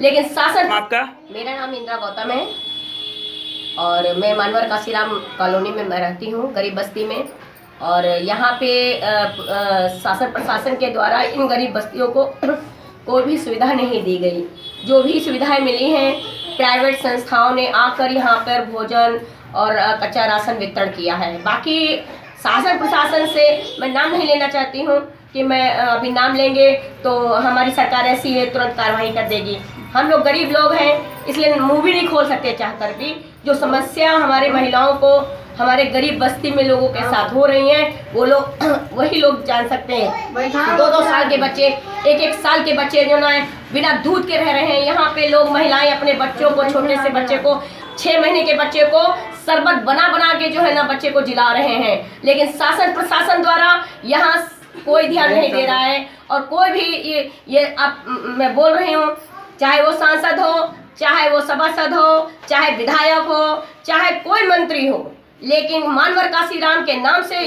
लेकिन शासन आपका? मेरा नाम इंदिरा गौतम है और मैं मानवर काशीराम कॉलोनी में मैं रहती हूँ, गरीब बस्ती में। और यहाँ पे शासन प्रशासन के द्वारा इन गरीब बस्तियों को कोई भी सुविधा नहीं दी गई। जो भी सुविधाएं मिली हैं प्राइवेट संस्थाओं ने आकर यहाँ पर भोजन और कच्चा राशन वितरण किया है। बाकी शासन प्रशासन से मैं नाम नहीं लेना चाहती हूँ कि मैं अभी नाम लेंगे तो हमारी सरकार ऐसी है तुरंत कार्रवाई कर देगी। हम लोग गरीब लोग हैं इसलिए मुंह भी नहीं खोल सकते चाहकर भी। जो समस्या हमारे महिलाओं को हमारे गरीब बस्ती में लोगों के साथ हो रही हैं वो लोग वही लोग जान सकते हैं। 2-2 साल के बच्चे, 1-1 साल के बच्चे जो ना बिना दूध के रह रहे हैं। यहाँ पे लोग महिलाएं अपने बच्चों को, छोटे से बच्चे को, 6 महीने के बच्चे को शरबत बना बना के जो है ना बच्चे को जिला रहे हैं। लेकिन शासन प्रशासन द्वारा यहाँ कोई ध्यान नहीं दे रहा है। और कोई भी ये अब मैं बोल रही हूँ, चाहे वो सांसद हो, चाहे वो सभासद हो, चाहे विधायक हो, चाहे कोई मंत्री हो, लेकिन मानवर काशीराम के नाम से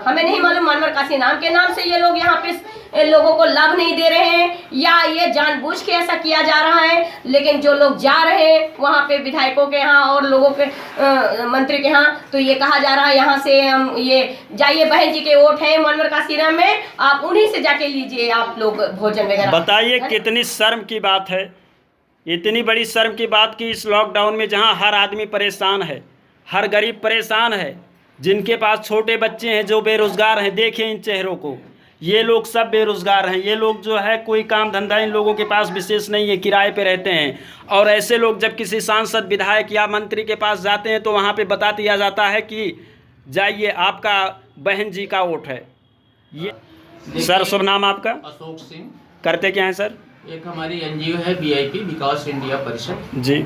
हमें नहीं मालूम मानवर काशी नाम के नाम से ये लोग यहाँ पे लोगों को लाभ नहीं दे रहे हैं या ये जानबूझ के ऐसा किया जा रहा है। लेकिन जो लोग जा रहे हैं वहाँ पे विधायकों के यहाँ और लोगों के मंत्री के यहाँ तो ये कहा जा रहा है यहाँ से हम ये जाइए, बहन जी के वोट हैं मानवर काशीराम में, आप उन्हीं से जाके लीजिए आप लोग भोजन वगैरह। बताइए कितनी शर्म की बात है, इतनी बड़ी शर्म की बात कि इस लॉकडाउन में जहाँ हर आदमी परेशान है, हर गरीब परेशान है, जिनके पास छोटे बच्चे हैं जो बेरोज़गार हैं, देखें इन चेहरों को, ये लोग सब बेरोज़गार हैं। ये लोग जो है कोई काम धंधा इन लोगों के पास विशेष नहीं है, किराए पे रहते हैं। और ऐसे लोग जब किसी सांसद, विधायक या मंत्री के पास जाते हैं तो वहाँ पे बता दिया जाता है कि जाइए आपका बहन जी का वोट है। ये सर शुभ नाम आपका? अशोक सिंह। करते क्या हैं सर? एक हमारी एनजीओ है वीआईपी विकास इंडिया परिषद जी,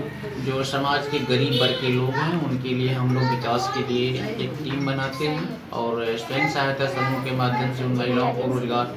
जो समाज के गरीब वर्ग के लोग हैं उनके लिए हम लोग विकास के लिए एक टीम बनाते हैं और स्वयं सहायता समूह के माध्यम से उन महिलाओं को रोजगार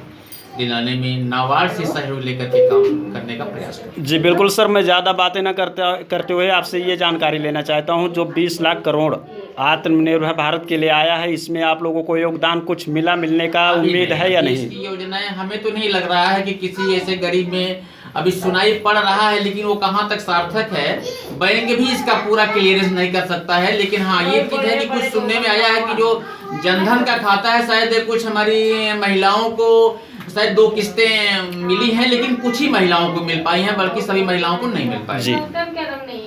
दिलाने में नाबार्ड से सहयोग लेकर के काम करने का प्रयास करते हैं। जी बिल्कुल सर, मैं ज़्यादा बातें न करते हुए आपसे ये जानकारी लेना चाहता हूँ, जो 20 लाख करोड़ आत्मनिर्भर भारत के लिए आया है, इसमें आप लोगों को योगदान कुछ मिलने का उम्मीद है या नहीं? इसकी योजनाएं हमें तो नहीं लग रहा है कि किसी ऐसे गरीब में अभी सुनाई पड़ रहा है, लेकिन वो कहाँ तक सार्थक है बैंक भी इसका पूरा क्लियरेंस नहीं कर सकता है। लेकिन हाँ ये चीज़ है कि कुछ सुनने में आया है कि जो जनधन का खाता है शायद कुछ हमारी महिलाओं को शायद 2 किस्तें मिली हैं, लेकिन कुछ ही महिलाओं को मिल पाई हैं, बल्कि सभी महिलाओं को नहीं मिल पाई। जी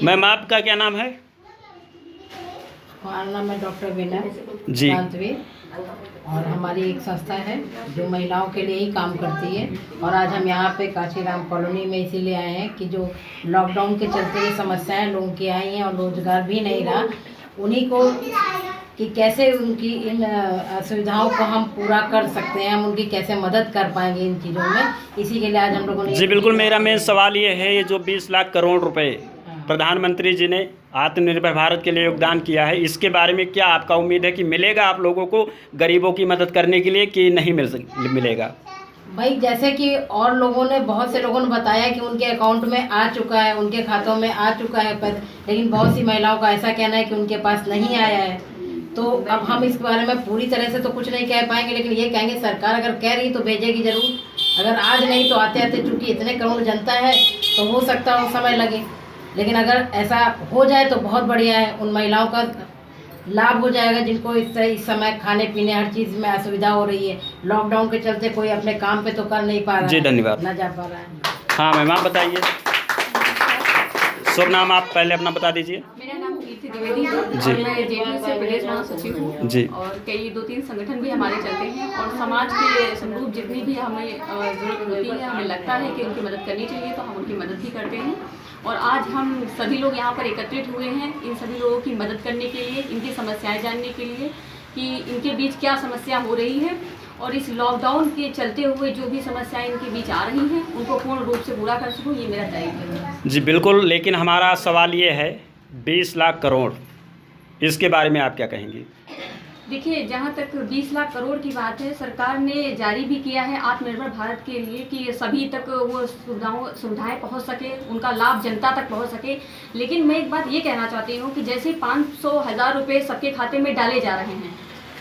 मैम, आपका क्या नाम है? हमारा नाम है डॉक्टर विनय जी। और हमारी एक संस्था है जो महिलाओं के लिए ही काम करती है। और आज हम यहाँ पे काशीराम कॉलोनी में इसीलिए आए हैं कि जो लॉकडाउन के चलते ये समस्याएं लोगों की आई हैं और रोजगार भी नहीं रहा, उन्हीं को कि कैसे उनकी इन असुविधाओं को हम पूरा कर सकते हैं, हम उनकी कैसे मदद कर पाएंगे इन चीज़ों में, इसी के लिए आज हम लोगों ने। जी बिल्कुल, मेरा मेन सवाल ये है, ये जो 20 लाख करोड़ रुपए प्रधानमंत्री जी ने आत्मनिर्भर भारत के लिए योगदान किया है, इसके बारे में क्या आपका उम्मीद है कि मिलेगा आप लोगों को गरीबों की मदद करने के लिए कि नहीं मिलेगा? भाई जैसे कि और लोगों ने, बहुत से लोगों ने बताया कि उनके अकाउंट में आ चुका है, उनके खातों में आ चुका है पैसा, लेकिन बहुत सी महिलाओं का ऐसा कहना है कि उनके पास नहीं आया है। तो अब हम इस बारे में पूरी तरह से तो कुछ नहीं कह पाएंगे, लेकिन ये कहेंगे सरकार अगर कह रही तो भेजेगी ज़रूर, अगर आज नहीं तो आते आते, चूँकि इतने करोड़ जनता है तो हो सकता है समय लगे, लेकिन अगर ऐसा हो जाए तो बहुत बढ़िया है, उन महिलाओं का लाभ हो जाएगा जिनको इस समय खाने पीने हर चीज़ में असुविधा हो रही है। लॉकडाउन के चलते कोई अपने काम पे तो कर नहीं पा रहा है। जी धन्यवाद। ना जा पा रहा है। हाँ मैम, आप बताइए शुभ नाम, आप पहले अपना बता दीजिए। मेरा नाम कीर्ति द्विवेदी है और मैं जेडीयू से प्रदेश महासचिव हूँ जी। और कई 2-3 संगठन भी हमारे चलते हैं और समाज के समरूप जितनी भी हमें ज़रूरत होती है, हमें लगता है कि उनकी मदद करनी चाहिए तो हम उनकी मदद भी करते हैं। और आज हम सभी लोग यहाँ पर एकत्रित हुए हैं इन सभी लोगों की मदद करने के लिए, इनकी समस्याएं जानने के लिए कि इनके बीच क्या समस्या हो रही है और इस लॉकडाउन के चलते हुए जो भी समस्याएं इनके बीच आ रही हैं उनको पूर्ण रूप से पूरा कर सकूँ, ये मेरा दायित्व है। जी बिल्कुल, लेकिन हमारा सवाल ये है 20 लाख करोड़, इसके बारे में आप क्या कहेंगी? देखिए, जहाँ तक 20 लाख करोड़ की बात है, सरकार ने जारी भी किया है आत्मनिर्भर भारत के लिए कि सभी तक वो सुविधाएं पहुँच सके, उनका लाभ जनता तक पहुँच सके। लेकिन मैं एक बात ये कहना चाहती हूँ कि जैसे 500-1000 रुपये सबके खाते में डाले जा रहे हैं,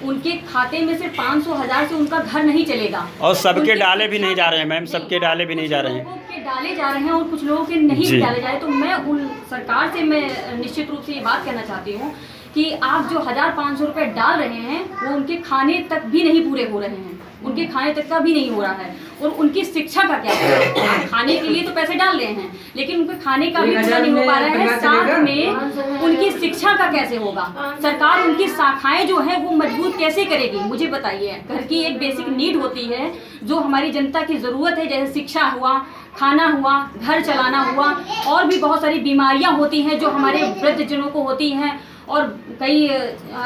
उनके खाते में सिर्फ 500,000 से उनका घर नहीं चलेगा। और सबके उनके डाले भी नहीं शिक्षा- जा रहे हैं मैम, सबके डाले भी नहीं जा रहे हैं। कुछ लोगों के डाले जा रहे हैं और कुछ लोगों के नहीं जी। डाले जा रहे। तो मैं उन सरकार से मैं निश्चित रूप से ये बात कहना चाहती हूँ कि आप जो 1,500 रुपये डाल रहे हैं वो उनके खाने तक भी नहीं पूरे हो रहे हैं, उनके खाने तक का भी नहीं हो रहा है। और उनकी शिक्षा का क्या है? खाने के लिए तो पैसे डाल रहे हैं लेकिन उनके खाने का भी पूरा नहीं हो पा रहा है, साथ में उनकी शिक्षा का कैसे होगा? सरकार उनकी शाखाएं जो है वो मजबूत कैसे करेगी? मुझे बताइए। घर की एक बेसिक नीड होती है जो हमारी जनता की ज़रूरत है, जैसे शिक्षा हुआ, खाना हुआ, घर चलाना हुआ, और भी बहुत सारी बीमारियां होती हैं जो हमारे वृद्धजनों को होती हैं और कई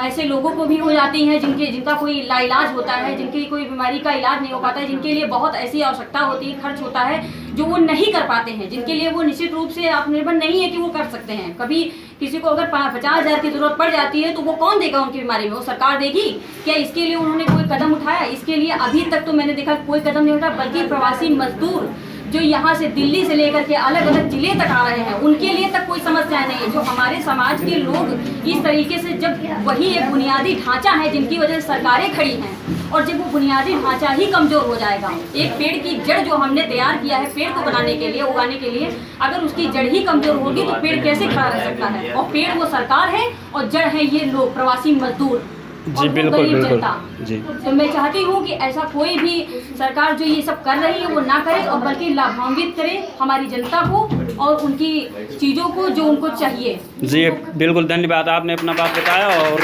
ऐसे लोगों को भी हो जाती हैं जिनका कोई लाइलाज होता है, जिनकी कोई बीमारी का इलाज नहीं हो पाता है, जिनके लिए बहुत ऐसी आवश्यकता होती है, खर्च होता है जो वो नहीं कर पाते हैं, जिनके लिए वो निश्चित रूप से आत्मनिर्भर नहीं है कि वो कर सकते हैं। कभी किसी को अगर 50,000 की ज़रूरत पड़ जाती है तो वो कौन देगा उनकी बीमारी में? वो सरकार देगी क्या? इसके लिए उन्होंने कोई कदम उठाया? इसके लिए अभी तक तो मैंने देखा कोई कदम नहीं उठाया, बल्कि प्रवासी मजदूर जो यहाँ से दिल्ली से लेकर के अलग अलग जिले तक आ रहे हैं उनके लिए तक कोई समस्या नहीं है। जो हमारे समाज के लोग इस तरीके से, जब वही एक बुनियादी ढांचा है जिनकी वजह से सरकारें खड़ी हैं, और जब वो बुनियादी ढांचा ही कमजोर हो जाएगा, एक पेड़ की जड़ जो हमने तैयार किया है पेड़ को बनाने के लिए, उगाने के लिए, अगर उसकी जड़ ही कमजोर होगी तो पेड़ कैसे खड़ा रह सकता है? और पेड़ वो सरकार है और जड़ है ये लोग, प्रवासी मजदूर। जी बिल्कुल बिल्कुल जी। तो मैं चाहती हूँ कि ऐसा कोई भी सरकार जो ये सब कर रही है वो ना करे और बल्कि लाभान्वित करे हमारी जनता को और उनकी चीज़ों को जो उनको चाहिए। जी बिल्कुल, धन्यवाद, आपने अपना बात बताया। और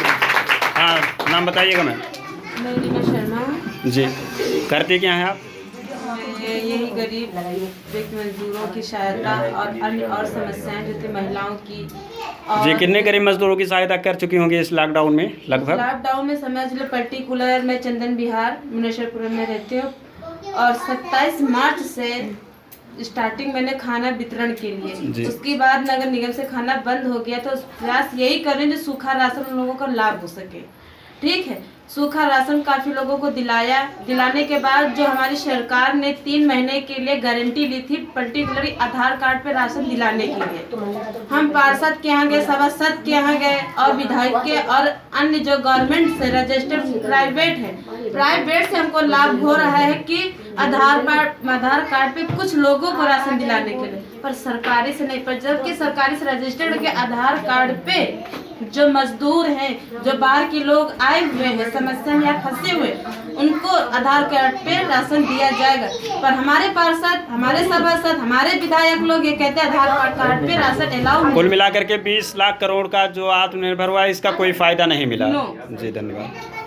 हाँ, नाम बताइएगा मैम। मैं रीना शर्मा। जी, करते क्या हैं आप? यही गरीब व्यक्ति मजदूरों की सहायता और अन्य और समस्याएं जो थी महिलाओं की। और जी, कितने गरीब मजदूरों की सहायता कर चुकी होंगी इस लॉकडाउन में लगभग? लॉकडाउन में समझ लो पर्टिकुलर मैं चंदन विहार मुनेश्वरपुरम में रहती हूँ और 27 मार्च से स्टार्टिंग मैंने खाना वितरण के लिए, उसके बाद नगर निगम से खाना बंद हो गया, तो प्रयास यही कर रहे हैं जो सूखा राशन उन लोगों को लाभ हो सके। ठीक है, सूखा राशन काफ़ी लोगों को दिलाने के बाद जो हमारी सरकार ने 3 महीने के लिए गारंटी ली थी पर्टिकुलरली आधार कार्ड पे राशन दिलाने के लिए, हम पार्षद के यहाँ गए, सभासद के यहाँ गए और विधायक के और अन्य जो गवर्नमेंट से रजिस्टर्ड प्राइवेट से हमको लाभ हो रहा है कि आधार कार्ड पे कुछ लोगों को राशन दिलाने के लिए, पर सरकारी से नहीं, पर जबकि सरकारी से रजिस्टर्ड के आधार कार्ड पे जो मजदूर हैं, जो बाहर के लोग आए हुए हैं समस्या में या फंसे हुए, उनको आधार कार्ड पे राशन दिया जाएगा। पर हमारे पार्षद, हमारे सभासद, हमारे विधायक लोग ये कहते हैं आधार कार्ड पे राशन अलाउ नहीं। कुल मिलाकर के 20 लाख करोड़ का जो आत्मनिर्भर हुआ है इसका कोई फायदा नहीं मिला। नो। जी धन्यवाद।